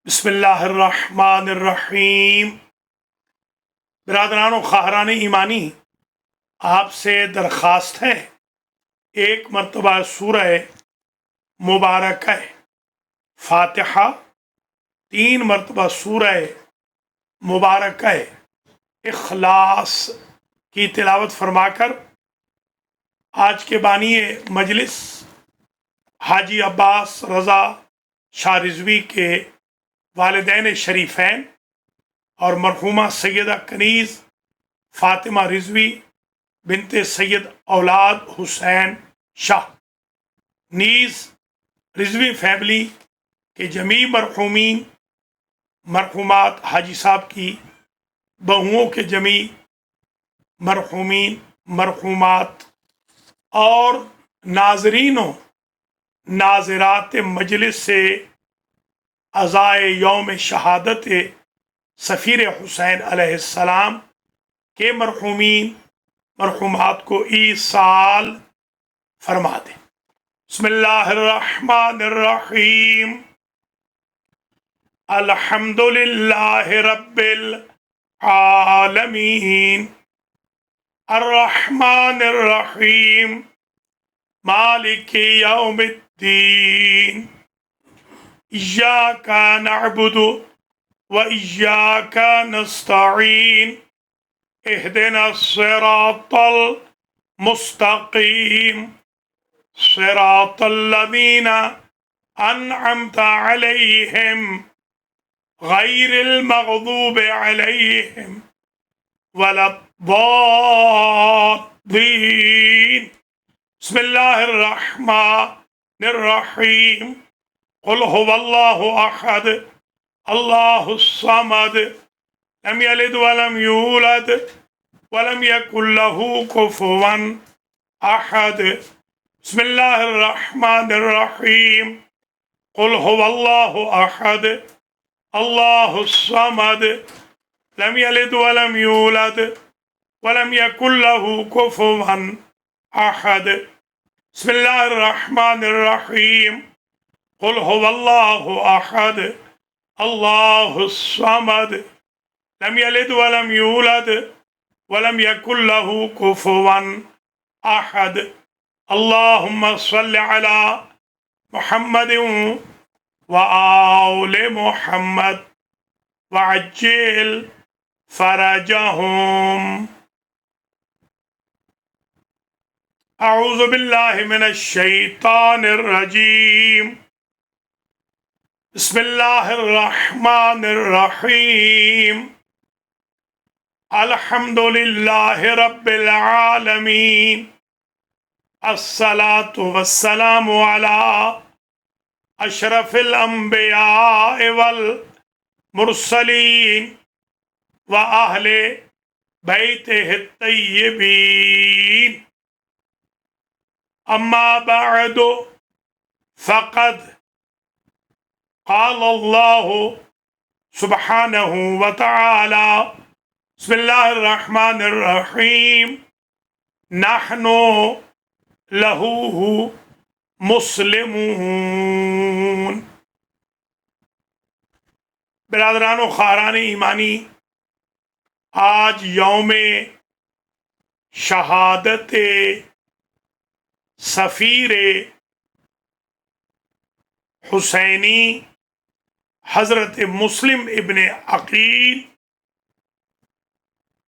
بسم اللہ الرحمن الرحیم۔ برادران و خواہران ایمانی، آپ سے درخواست ہے ایک مرتبہ سورہ مبارکہ فاتحہ، 3 مرتبہ سورہ مبارکہ اخلاص کی تلاوت فرما کر آج کے بانی مجلس حاجی عباس رضا شاہ رضوی کے والدین شریفین اور مرحومہ سیدہ کنیز فاطمہ رضوی بنت سید اولاد حسین شاہ نیز رضوی فیملی کے جمیع مرحومین، مرحومات، حاجی صاحب کی بہوؤں کے جمیع مرحومین، مرحومات اور ناظرین و ناظرات مجلس سے عزائے یوم شہادت سفیر حسین علیہ السلام کے مرحومین، مرحومات کو ایصال فرما دیں۔ بسم اللہ الرحمن الرحیم۔ الحمد للہ رب العالمین، الرحمن الرحیم، مالک یوم الدین، ایاک نعبد و ایاک نستعین، اہدنا الصراط المستقیم، صراط الذین انعمت علیہم غیر المغضوب علیہم ولا الضالین۔ بسم اللہ الرحمن الرحیم۔ قل هو اللہ احد اللہ الصمد لم یلد ولم یولد ولم یکن له کفوا احد۔ بسم اللہ الرحمن الرحیم۔ قل هو اللہ احد اللہ الصمد لم یلد ولم یولد ولم یکن له کفوا احد۔ بسم اللہ الرحمن الرحیم۔ قل هو اللہ احد اللہ الصمد لم یلد ولم یولد ولم یکن له کفوا احد۔ اللہم صل علی محمد وآل محمد وعجل فرجہم۔ اعوذ باللہ من الشیطان الرجیم۔ بسم اللہ الرحمن الرحیم۔ الحمد للہ رب العالمین، الصلاة والسلام علی اشرف الانبیاء والمرسلین واہل بیتہ الطیبین، اما بعد فقد قال اللہ سبحانہ وتعالی، بسم اللہ الرحمن الرحیم، نحن لہ مسلمون۔ برادران و خواہران ایمانی، آج یوم شہادت سفیر حسینی حضرت مسلم ابن عقیل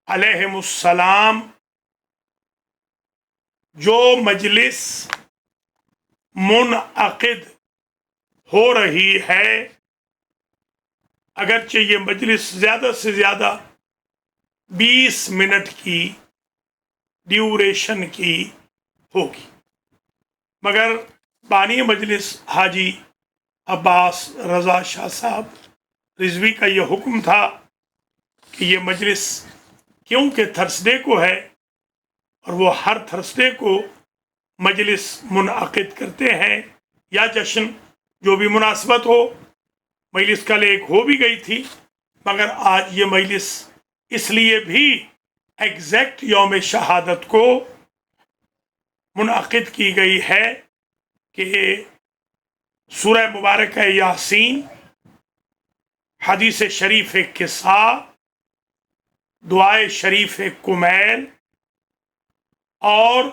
علیہم السلام، جو مجلس منعقد ہو رہی ہے، اگرچہ یہ مجلس زیادہ سے زیادہ 20 منٹ کی ڈیوریشن کی ہوگی، مگر بانی مجلس حاجی عباس رضا شاہ صاحب رضوی کا یہ حکم تھا کہ یہ مجلس کیونکہ تھرسڈے کو ہے اور وہ ہر تھرسڈے کو مجلس منعقد کرتے ہیں یا جشن جو بھی مناسبت ہو، مجلس کل ایک ہو بھی گئی تھی، مگر آج یہ مجلس اس لیے بھی ایگزیکٹ یوم شہادت کو منعقد کی گئی ہے کہ سورہ مبارکہ یاسین حدیث شریف قصہ، دعائے شریف کمیل اور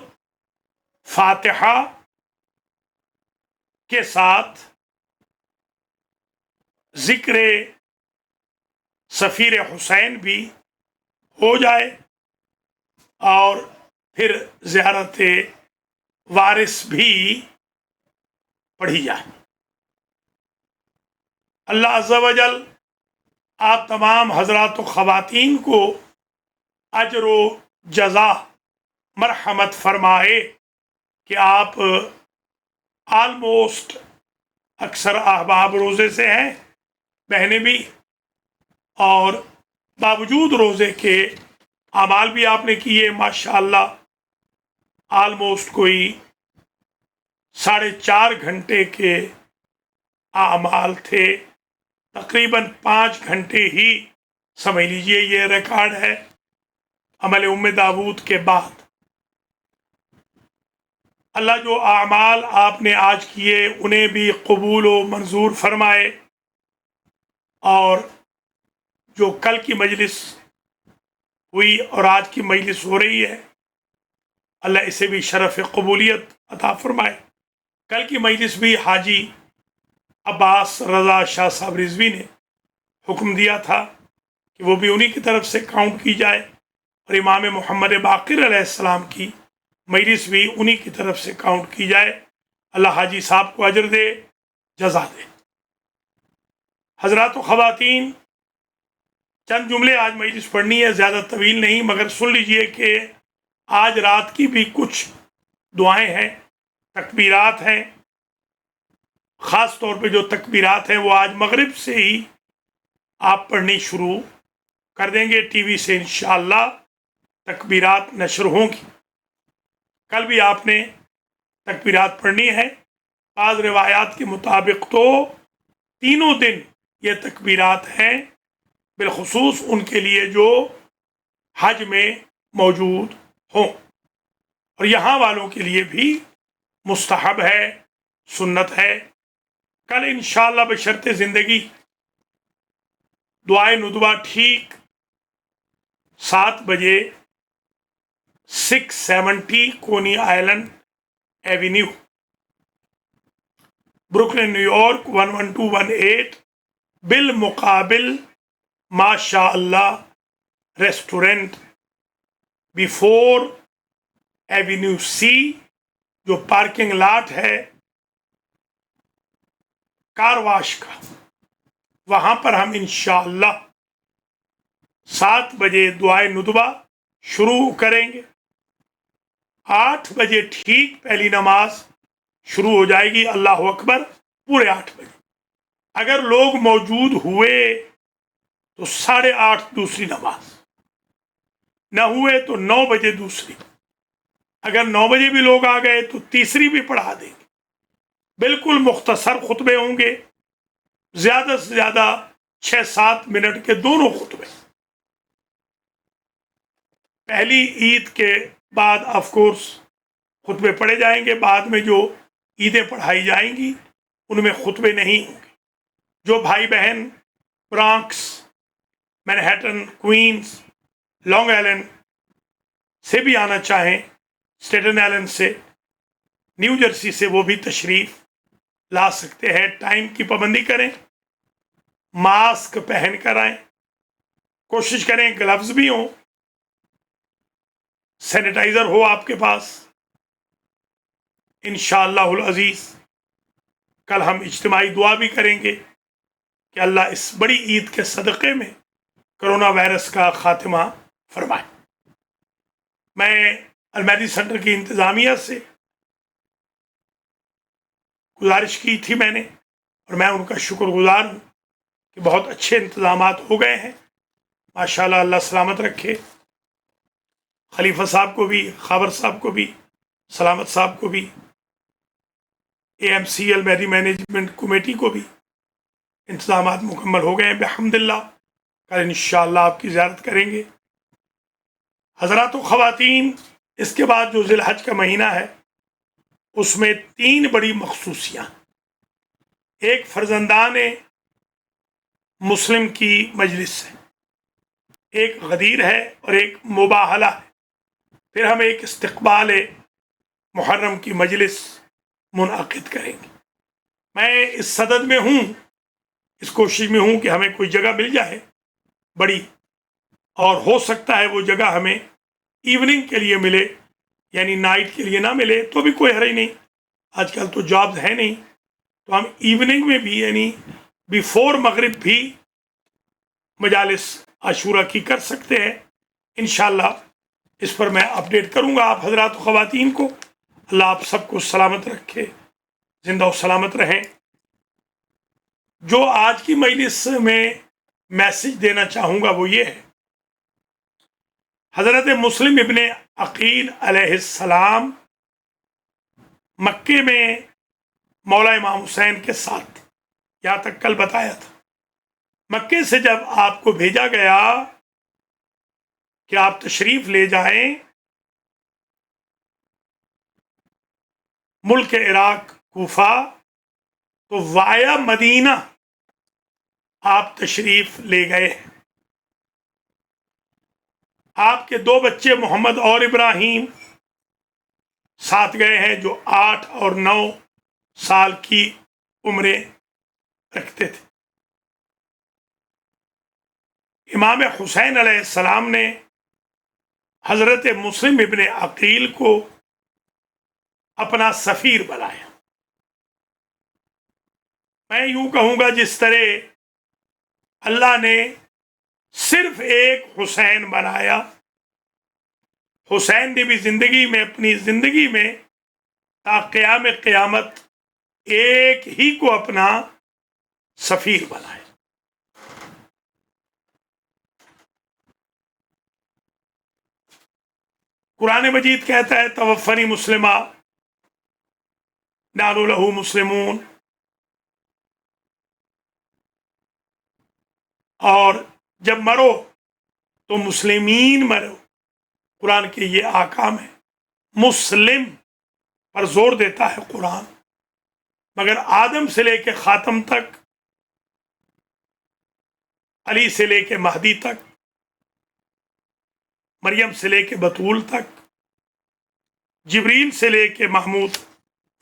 فاتحہ کے ساتھ ذکر سفیر حسین بھی ہو جائے اور پھر زیارت وارث بھی پڑھی جائے۔ اللہ عز و جل آپ تمام حضرات و خواتین کو اجر و جزا مرحمت فرمائے کہ آپ آلموسٹ اکثر احباب روزے سے ہیں، بہنیں بھی، اور باوجود روزے کے اعمال بھی آپ نے کیے ماشاءاللہ۔ آلموسٹ کوئی 4.5 گھنٹے کے اعمال تھے، تقریباً 5 گھنٹے ہی سمجھ لیجئے یہ ریکارڈ ہے عمل داود کے بعد۔ اللہ جو اعمال آپ نے آج کیے انہیں بھی قبول و منظور فرمائے، اور جو کل کی مجلس ہوئی اور آج کی مجلس ہو رہی ہے اللہ اسے بھی شرف قبولیت عطا فرمائے۔ کل کی مجلس بھی حاجی عباس رضا شاہ صاحب رضوی نے حکم دیا تھا کہ وہ بھی انہی کی طرف سے کاؤنٹ کی جائے، اور امام محمد باقر علیہ السلام کی مجلس بھی انہی کی طرف سے کاؤنٹ کی جائے۔ اللہ حاجی صاحب کو اجر دے، جزا دے۔ حضرات و خواتین، چند جملے آج مجلس پڑھنی ہے، زیادہ طویل نہیں، مگر سن لیجئے کہ آج رات کی بھی کچھ دعائیں ہیں، تکبیرات ہیں، خاص طور پہ جو تکبیرات ہیں وہ آج مغرب سے ہی آپ پڑھنی شروع کر دیں گے، ٹی وی سے انشاءاللہ تکبیرات نشر ہوں گی۔ کل بھی آپ نے تکبیرات پڑھنی ہے۔ بعض روایات کے مطابق تو تینوں دن یہ تکبیرات ہیں، بالخصوص ان کے لیے جو حج میں موجود ہوں، اور یہاں والوں کے لیے بھی مستحب ہے، سنت ہے۔ کل انشاءاللہ بشرط زندگی دعائے ندوہ ٹھیک 7 بجے 670 Coney Island avenue, Brooklyn New York 11218، بالمقابل ماشاء اللہ ریسٹورنٹ، بیفور ایوینیو سی، جو پارکنگ لاٹ ہے کار واش کا، وہاں پر ہم انشاءاللہ 7 بجے دعائے ندبہ شروع کریں گے۔ 8 بجے ٹھیک پہلی نماز شروع ہو جائے گی، اللہ اکبر، پورے 8 بجے۔ اگر لوگ موجود ہوئے تو 8:30 دوسری نماز، نہ ہوئے تو 9 بجے دوسری، اگر 9 بجے بھی لوگ آ گئے تو تیسری بھی پڑھا دیں گے۔ بالکل مختصر خطبے ہوں گے، زیادہ سے زیادہ 6-7 منٹ کے دونوں خطبے۔ پہلی عید کے بعد آف کورس خطبے پڑھے جائیں گے، بعد میں جو عیدیں پڑھائی جائیں گی ان میں خطبے نہیں ہوں گے۔ جو بھائی بہن برانکس، مینہٹن، کوئنز، لانگ آئلینڈ سے بھی آنا چاہیں، اسٹیٹن آئلینڈ سے، نیو جرسی سے، وہ بھی تشریف لا سکتے ہیں۔ ٹائم کی پابندی کریں، ماسک پہن کر آئیں، کوشش کریں گلوز بھی ہوں، سینیٹائزر ہو آپ کے پاس۔ انشاءاللہ العزیز کل ہم اجتماعی دعا بھی کریں گے کہ اللہ اس بڑی عید کے صدقے میں کرونا وائرس کا خاتمہ فرمائے۔ میں المہدی سینٹر کی انتظامیہ سے گزارش کی تھی میں نے، اور میں ان کا شکر گزار ہوں کہ بہت اچھے انتظامات ہو گئے ہیں ماشاءاللہ۔ اللہ سلامت رکھے، خلیفہ صاحب کو بھی، خابر صاحب کو بھی، سلامت صاحب کو بھی، A M C Almahdi management committee کو بھی۔ انتظامات مکمل ہو گئے ہیں بحمداللہ۔ کل انشاءاللہ آپ کی زیارت کریں گے۔ حضرات و خواتین، اس کے بعد جو ذی الحج کا مہینہ ہے اس میں 3 بڑی مخصوصیاں، ایک فرزندان مسلم کی مجلس سے، ایک غدیر ہے اور ایک مباہلہ ہے، پھر ہم ایک استقبال محرم کی مجلس منعقد کریں گے۔ میں اس صدد میں ہوں، اس کوشش میں ہوں کہ ہمیں کوئی جگہ مل جائے بڑی، اور ہو سکتا ہے وہ جگہ ہمیں ایوننگ کے لیے ملے، یعنی نائٹ کے لیے نہ ملے تو بھی کوئی حرج نہیں، آج کل تو جابز ہے نہیں، تو ہم ایوننگ میں بھی یعنی بیفور مغرب بھی مجالس عاشورہ کی کر سکتے ہیں انشاءاللہ۔ اس پر میں اپڈیٹ کروں گا آپ حضرات و خواتین کو۔ اللہ آپ سب کو سلامت رکھے، زندہ و سلامت رہیں۔ جو آج کی مجلس میں میسج دینا چاہوں گا وہ یہ ہے، حضرت مسلم ابن عقیل علیہ السلام مکے میں مولا امام حسین کے ساتھ تھے، یہاں تک کل بتایا تھا۔ مکے سے جب آپ کو بھیجا گیا کہ آپ تشریف لے جائیں ملک عراق کوفہ، تو وایا مدینہ آپ تشریف لے گئے۔ آپ کے دو بچے محمد اور ابراہیم ساتھ گئے ہیں، جو 8 اور 9 سال کی عمریں رکھتے تھے۔ امام حسین علیہ السلام نے حضرت مسلم ابن عقیل کو اپنا سفیر بنایا۔ میں یوں کہوں گا جس طرح اللہ نے صرف ایک حسین بنایا، حسین نے بھی زندگی میں اپنی زندگی میں تا قیام قیامت ایک ہی کو اپنا سفیر بنایا۔ قرآن مجید کہتا ہے توفنی مسلمہ نحن لہ مسلمون، اور جب مرو تو مسلمین مرو۔ قرآن کے یہ احکام ہے، مسلم پر زور دیتا ہے قرآن، مگر آدم سے لے کے خاتم تک، علی سے لے کے مہدی تک، مریم سے لے کے بطول تک، جبریل سے لے کے محمود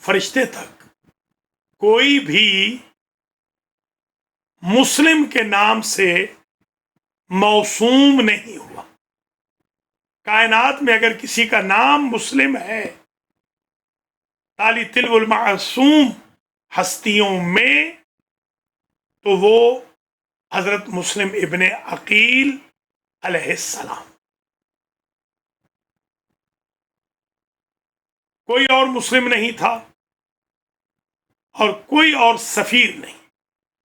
فرشتے تک، کوئی بھی مسلم کے نام سے موسوم نہیں ہوا۔ کائنات میں اگر کسی کا نام مسلم ہے، تالی تلو المعصوم ہستیوں میں، تو وہ حضرت مسلم ابن عقیل علیہ السلام، کوئی اور مسلم نہیں تھا اور کوئی اور سفیر نہیں۔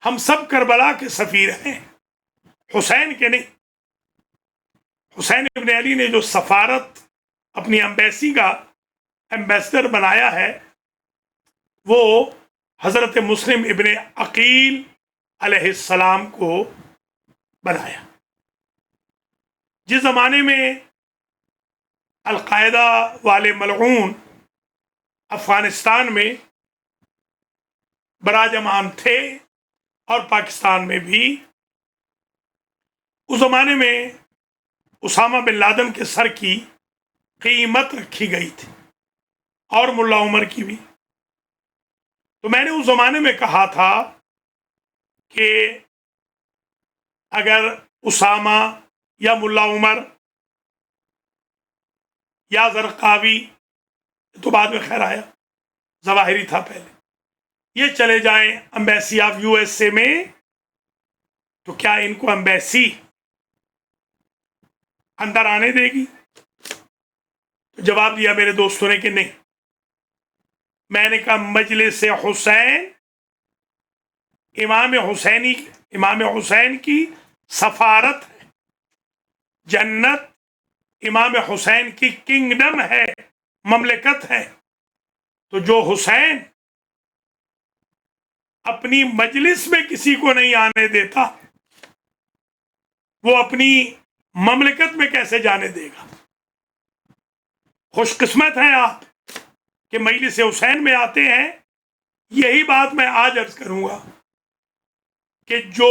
ہم سب کربلا کے سفیر ہیں، حسین کے نہیں۔ حسین ابن علی نے جو سفارت اپنی ایمبیسی کا ایمبیسڈر بنایا ہے، وہ حضرت مسلم ابن عقیل علیہ السلام کو بنایا۔ جس زمانے میں القاعدہ والے ملعون افغانستان میں براجمان تھے اور پاکستان میں بھی، اس زمانے میں اسامہ بن لادن کے سر کی قیمت رکھی گئی تھی، اور ملا عمر کی بھی۔ تو میں نے اس زمانے میں کہا تھا کہ اگر اسامہ یا ملا عمر یا زرقاوی، تو بعد میں خیر آیا، ظواہری تھا پہلے، یہ چلے جائیں embassy of U S A میں، تو کیا ان کو ایمبیسی اندر آنے دے گی؟ تو جواب دیا میرے دوستوں نے کہ نہیں۔ میں نے کہا مجلس حسین امام حسین کی سفارت ہے، جنت امام حسین کی کنگڈم ہے، مملکت ہے۔ تو جو حسین اپنی مجلس میں کسی کو نہیں آنے دیتا، وہ اپنی مملکت میں کیسے جانے دے گا؟ خوش قسمت ہیں آپ کہ مجلس حسین میں آتے ہیں۔ یہی بات میں آج عرض کروں گا کہ جو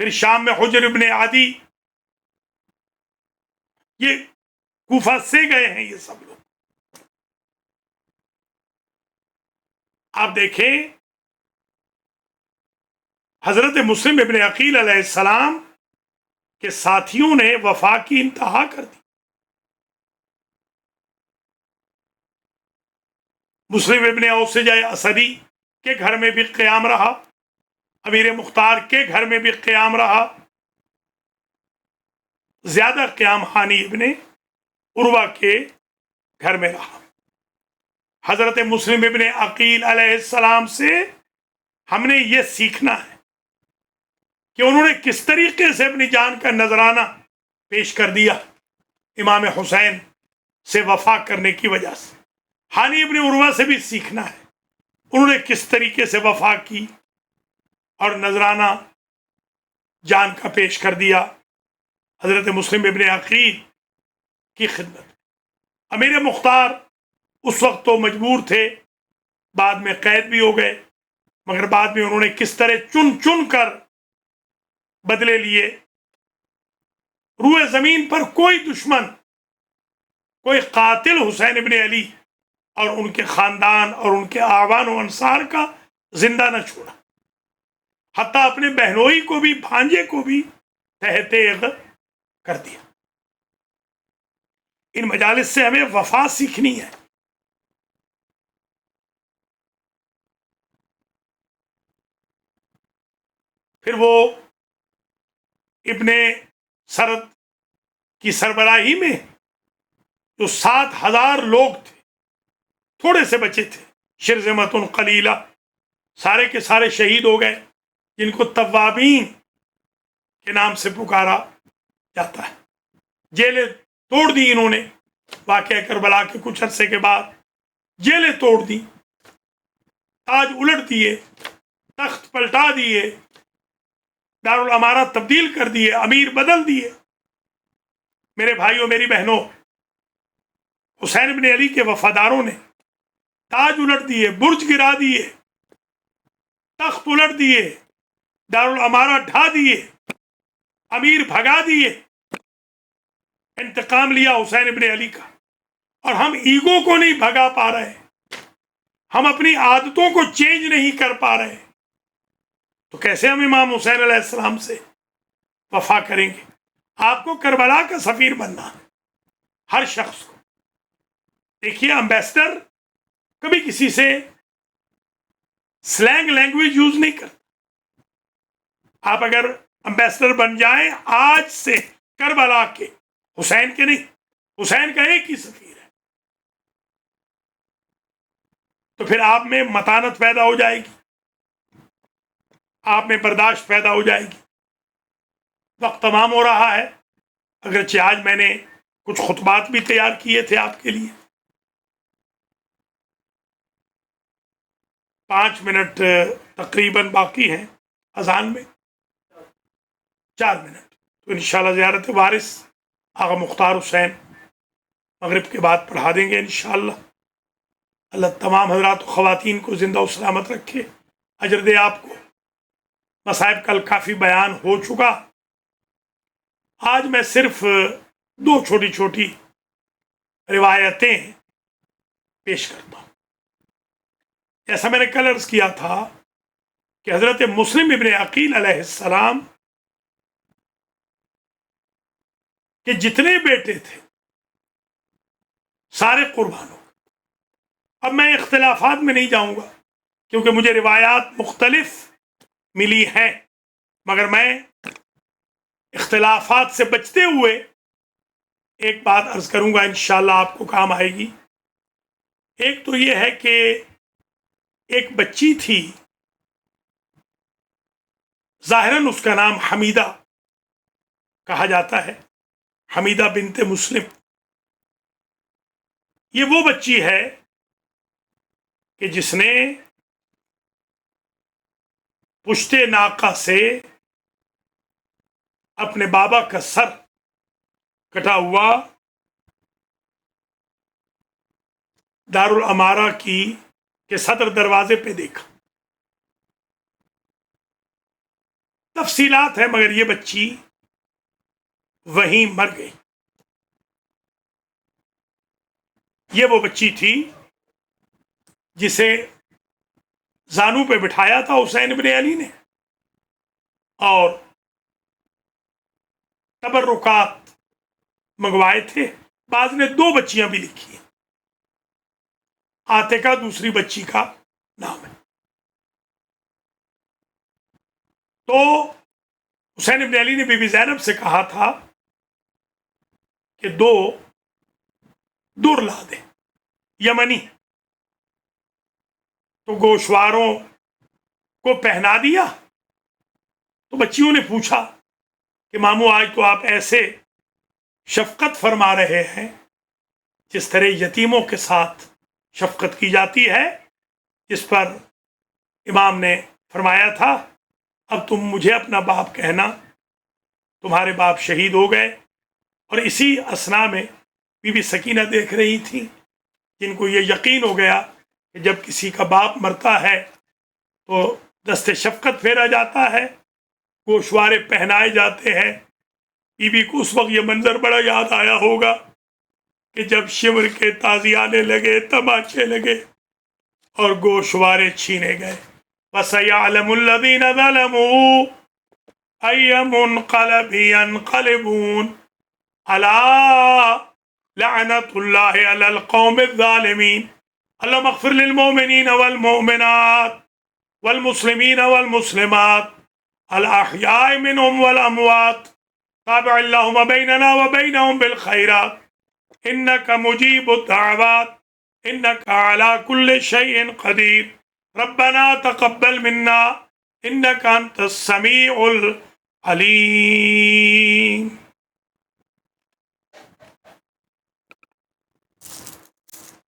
پھر شام میں حجر ابن عدی، یہ کوفہ سے گئے ہیں یہ سب لوگ. آپ دیکھیں حضرت مسلم ابن عقیل علیہ السلام کے ساتھیوں نے وفا کی انتہا کر دی. مسلم ابن اوسجہ اسدی کے گھر میں بھی قیام رہا، امیر مختار کے گھر میں بھی قیام رہا. زیادہ قیام ہانی ابن عروہ کے گھر میں رہا. حضرت مسلم ابن عقیل علیہ السلام سے ہم نے یہ سیکھنا ہے کہ انہوں نے کس طریقے سے اپنی جان کا نذرانہ پیش کر دیا امام حسین سے وفا کرنے کی وجہ سے. ہانی ابن عروہ سے بھی سیکھنا ہے انہوں نے کس طریقے سے وفا کی اور نذرانہ جان کا پیش کر دیا حضرت مسلم ابن عقیل کی خدمت. امیر مختار اس وقت تو مجبور تھے، بعد میں قید بھی ہو گئے، مگر بعد میں انہوں نے کس طرح چن چن کر بدلے لیے. روئے زمین پر کوئی دشمن، کوئی قاتل حسین ابن علی اور ان کے خاندان اور ان کے اعوان و انصار کا زندہ نہ چھوڑا، حتیٰ اپنے بہنوئی کو بھی، بھانجے کو بھی تہ تیغ کر دیا. ان مجالس سے ہمیں وفا سیکھنی ہے. پھر وہ ابن سرد کی سربراہی میں جو 7,000 لوگ تھے، تھوڑے سے بچے تھے، شرذمۃ قلیلہ، سارے کے سارے شہید ہو گئے، جن کو توابین کے نام سے پکارا جاتا ہے. جیلیں توڑ دی انہوں نے، واقعہ کربلا کے کچھ عرصے کے بعد جیلیں توڑ دی، تاج الٹ دیے، تخت پلٹا دیے، دارالامارہ تبدیل کر دیے، امیر بدل دیے. میرے بھائیوں، میری بہنوں، حسین ابن علی کے وفاداروں نے تاج الٹ دیے، برج گرا دیے، تخت الٹ دیے، دارالامارہ ڈھا دیے، امیر بھگا دیے. انتقام لیا حسین ابن علی کا. اور ہم ایگو کو نہیں بھگا پا رہے، ہم اپنی عادتوں کو چینج نہیں کر پا رہے، تو کیسے ہم امام حسین علیہ السلام سے وفا کریں گے؟ آپ کو کربلا کا سفیر بننا ہے، ہر شخص کو. دیکھیے، امبیسڈر کبھی کسی سے سلینگ لینگویج یوز نہیں کرتا. آپ اگر امبیسڈر بن جائیں آج سے کربلا کے، حسین کے نہیں، حسین کا ایک ہی سفیر ہے، تو پھر آپ میں متانت پیدا ہو جائے گی، آپ میں برداشت پیدا ہو جائے گی. وقت تمام ہو رہا ہے، اگرچہ آج میں نے کچھ خطبات بھی تیار کیے تھے آپ کے لیے. 5 منٹ تقریباً باقی ہیں اذان میں، 4 منٹ، تو انشاءاللہ زیارت وارث آغا مختار حسین مغرب کے بعد پڑھا دیں گے انشاءاللہ. اللہ تمام حضرات و خواتین کو زندہ و سلامت رکھے، اجر دے آپ کو. مصائب کل کافی بیان ہو چکا، آج میں صرف 2 چھوٹی چھوٹی روایتیں پیش کرتا ہوں. جیسا میں نے کل عرض کیا تھا کہ حضرت مسلم ابن عقیل علیہ السلام کے جتنے بیٹے تھے سارے قربان ہو گئے. اب میں اختلافات میں نہیں جاؤں گا کیونکہ مجھے روایات مختلف ملی ہیں، مگر میں اختلافات سے بچتے ہوئے ایک بات عرض کروں گا، انشاءاللہ آپ کو کام آئے گی. ایک تو یہ ہے کہ ایک بچی تھی، ظاہراً اس کا نام حمیدہ کہا جاتا ہے، حمیدہ بنت مسلم. یہ وہ بچی ہے کہ جس نے پشت ناقہ سے اپنے بابا کا سر کٹا ہوا دارالامارہ کی کے صدر دروازے پہ دیکھا. تفصیلات ہیں، مگر یہ بچی وہیں مر گئی۔ یہ وہ بچی تھی جسے زانو پہ بٹھایا تھا حسین ابن علی نے، اور تبرکات منگوائے تھے۔ بعض نے 2 بچیاں بھی لکھی ہیں، عاتقہ دوسری بچی کا نام ہے۔ تو حسین ابن علی نے بی بی زینب سے کہا تھا کہ 2 در لا دیں، یمنی۔ تو گوشواروں کو پہنا دیا۔ تو بچیوں نے پوچھا کہ ماموں آج تو آپ ایسے شفقت فرما رہے ہیں جس طرح یتیموں کے ساتھ شفقت کی جاتی ہے، جس پر امام نے فرمایا تھا اب تم مجھے اپنا باپ کہنا، تمہارے باپ شہید ہو گئے۔ اور اسی اثنا میں بی بی سکینہ دیکھ رہی تھی، جن کو یہ یقین ہو گیا کہ جب کسی کا باپ مرتا ہے تو دست شفقت پھیرا جاتا ہے، گوشوارے پہنائے جاتے ہیں۔ بی بی کو اس وقت یہ منظر بڑا یاد آیا ہوگا کہ جب شمر کے تازیانے لگے، تماچے لگے اور گوشوارے چھینے گئے۔ وَسَيَعْلَمُ الَّذِينَ ظَلَمُوا أَيَّ مُنْقَلَبٍ يَنْقَلِبُونَ أَلَا لَعْنَةُ اللَّهِ عَلَى الْقَوْمِ الظَّالِمِينَ اللهم اغفر للمؤمنين والمؤمنات والمسلمين والمسلمات الأحياء منهم والأموات تابع اللهم بيننا وبينهم بالخيرات إنك مجيب الدعوات إنك على كل شيء قدير ربنا تقبل منا إنك أنت السميع العليم۔